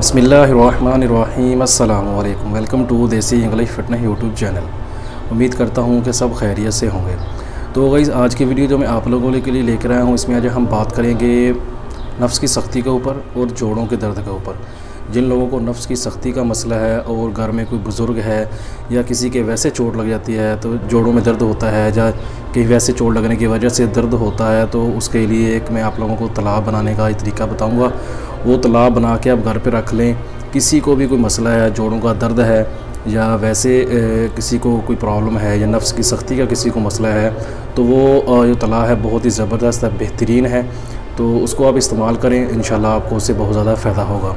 बिस्मिल्लाहिर्रहमानिर्रहीम अस्सलामु अलैकुम। वेलकम टू देसी इंग्लिश फिटनेस यूट्यूब चैनल। उम्मीद करता हूँ कि सब खैरियत से होंगे। तो गाइस, आज की वीडियो जो मैं आप लोगों के लिए लेकर आया हूँ, इसमें आज हम बात करेंगे नफ्स की सख्ती के ऊपर और जोड़ों के दर्द के ऊपर। जिन लोगों को नफ्स की सख्ती का मसला है और घर में कोई बुज़ुर्ग है या किसी के वैसे चोट लग जाती है तो जोड़ों में दर्द होता है, या कहीं वैसे चोट लगने की वजह से दर्द होता है, तो उसके लिए एक मैं आप लोगों को तालाब बनाने का तरीका बताऊंगा। वो तालाब बना के आप घर पे रख लें। किसी को भी कोई मसला है, जोड़ों का दर्द है या वैसे किसी को कोई प्रॉब्लम है या नफ्स की सख्ती का किसी को मसला है, तो वो जो तालाब है बहुत ही ज़बरदस्त है, बेहतरीन है। तो उसको आप इस्तेमाल करें, इंशाल्लाह आपको उससे बहुत ज़्यादा फ़ायदा होगा।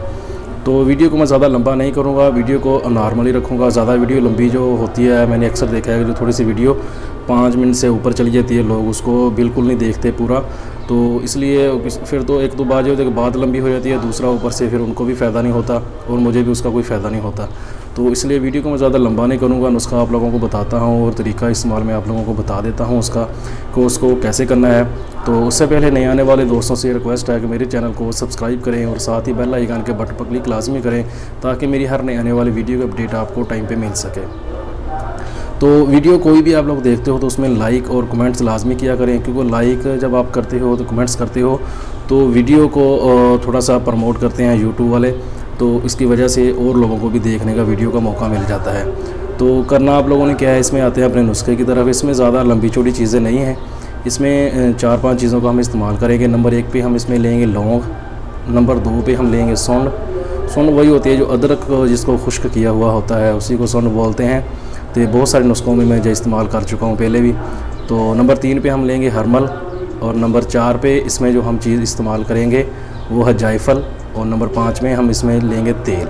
तो वीडियो को मैं ज़्यादा लंबा नहीं करूँगा, वीडियो को नॉर्मली रखूँगा। ज़्यादा वीडियो लंबी जो होती है, मैंने अक्सर देखा है कि जो थोड़ी सी वीडियो 5 मिनट से ऊपर चली जाती है, लोग उसको बिल्कुल नहीं देखते पूरा। तो इसलिए फिर तो एक दो बार जो है बात लंबी हो जाती है, दूसरा ऊपर से फिर उनको भी फ़ायदा नहीं होता और मुझे भी उसका कोई फ़ायदा नहीं होता। तो इसलिए वीडियो को मैं ज़्यादा लंबा नहीं करूँगा, नुस्खा आप लोगों को बताता हूँ और तरीका इस्तेमाल में आप लोगों को बता देता हूँ उसका को उसको कैसे करना है। तो उससे पहले नए आने वाले दोस्तों से रिक्वेस्ट है कि मेरे चैनल को सब्सक्राइब करें और साथ ही बेल आइकन के बटन पर क्लिक लाजमी करें, ताकि मेरी हर नए आने वाली वीडियो की अपडेट आपको टाइम पे मिल सके। तो वीडियो कोई भी आप लोग देखते हो तो उसमें लाइक और कमेंट्स लाजमी किया करें, क्योंकि लाइक जब आप करते हो तो कमेंट्स करते हो तो वीडियो को थोड़ा सा प्रमोट करते हैं यूट्यूब वाले, तो इसकी वजह से और लोगों को भी देखने का वीडियो का मौका मिल जाता है। तो करना आप लोगों ने क्या है, इसमें आते हैं अपने नुस्खे की तरफ। इसमें ज़्यादा लंबी चौड़ी चीज़ें नहीं हैं, इसमें 4-5 चीज़ों का हम इस्तेमाल करेंगे। नंबर 1 पे हम इसमें लेंगे लौंग, नंबर 2 पे हम लेंगे सौंड। सौंड वही होती है जो अदरक जिसको खुश्क किया हुआ होता है, उसी को सौंड बोलते हैं। तो ये बहुत सारे नुस्खों में मैं जो इस्तेमाल कर चुका हूँ पहले भी। तो नंबर 3 पे हम लेंगे हरमल, और नंबर 4 पे इसमें जो हम चीज़ इस्तेमाल करेंगे वो है जायफल, और नंबर 5 में हम इसमें लेंगे तेल।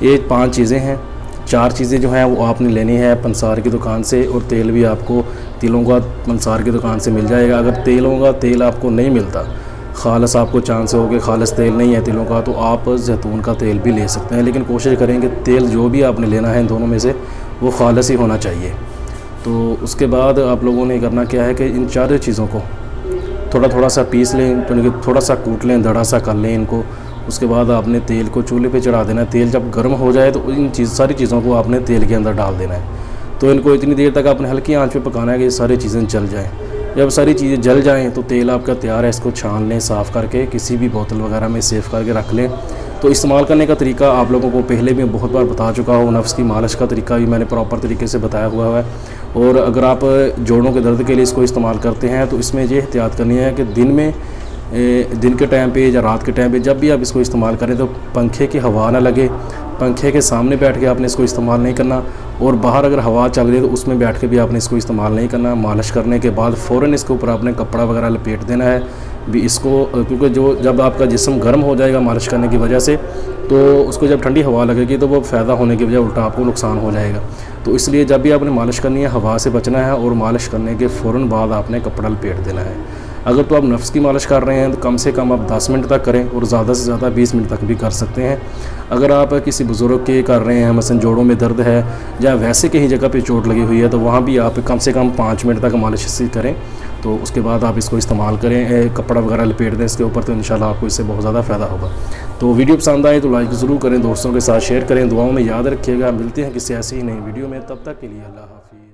ये 5 चीज़ें हैं। 4 चीज़ें जो हैं वो आपने लेनी है पंसार की दुकान से, और तेल भी आपको तिलों का पंसार की दुकान से मिल जाएगा। अगर तेलों का तेल आपको नहीं मिलता, खालस आपको चांस हो कि खालस तेल नहीं है तिलों का, तो आप जैतून का तेल भी ले सकते हैं। लेकिन कोशिश करेंगे तेल जो भी आपने लेना है इन दोनों में से वो खालस ही होना चाहिए। तो उसके बाद आप लोगों ने करना क्या है कि इन 4 चीज़ों को थोड़ा थोड़ा सा पीस लें, तो थोड़ा सा कूट लें, दड़ा सा कर लें इनको। उसके बाद आपने तेल को चूल्हे पे चढ़ा देना है। तेल जब गर्म हो जाए तो इन सारी चीज़ों को आपने तेल के अंदर डाल देना है। तो इनको इतनी देर तक आपने हल्की आंच पे पकाना है कि ये सारी चीज़ें जल जाएं। जब सारी चीज़ें जल जाएं तो तेल आपका तैयार है। इसको छान लें, साफ़ करके किसी भी बोतल वगैरह में सेव करके रख लें। तो इस्तेमाल करने का तरीका आप लोगों को पहले भी बहुत बार बता चुका हूँ। नफ्स की मालिश का तरीका भी मैंने प्रॉपर तरीके से बताया हुआ है। और अगर आप जोड़ों के दर्द के लिए इसको इस्तेमाल करते हैं तो इसमें ये एहतियात करनी है कि दिन के टाइम पे या रात के टाइम पे जब भी आप इसको इस्तेमाल करें तो पंखे की हवा ना लगे। पंखे के सामने बैठ के आपने इसको इस्तेमाल नहीं करना, और बाहर अगर हवा चल रही है तो उसमें बैठ के भी आपने इसको इस्तेमाल नहीं करना। मालिश करने के बाद फ़ौरन इसके ऊपर आपने कपड़ा वगैरह लपेट देना है भी इसको, क्योंकि जब आपका जिस्म गर्म हो जाएगा मालिश करने की वजह से, तो उसको जब ठंडी हवा लगेगी तो वो फ़ायदा होने की बजाय उल्टा आपको नुकसान हो जाएगा। तो इसलिए जब भी आपने मालिश करनी है हवा से बचना है, और मालिश करने के फ़ौरन बाद आपने कपड़ा लपेट देना है। अगर तो आप नफ्स की मालिश कर रहे हैं तो कम से कम आप 10 मिनट तक करें, और ज़्यादा से ज़्यादा 20 मिनट तक भी कर सकते हैं। अगर आप किसी बुज़ुर्ग के कर रहे हैं, मसलन जोड़ों में दर्द है या वैसे कहीं जगह पे चोट लगी हुई है, तो वहाँ भी आप कम से कम 5 मिनट तक मालिश से करें। तो उसके बाद आप इसको इस्तेमाल करें, कपड़ा वगैरह लपेट दें इसके ऊपर, तो इंशाल्लाह आपको इससे बहुत ज़्यादा फ़ायदा होगा। तो वीडियो पसंद आए तो लाइक ज़रूर करें, दोस्तों के साथ शेयर करें, दुआओं में याद रखिएगा। मिलते हैं किसी ऐसी ही नई वीडियो में, तब तक के लिए अल्लाह हाफ़िज़।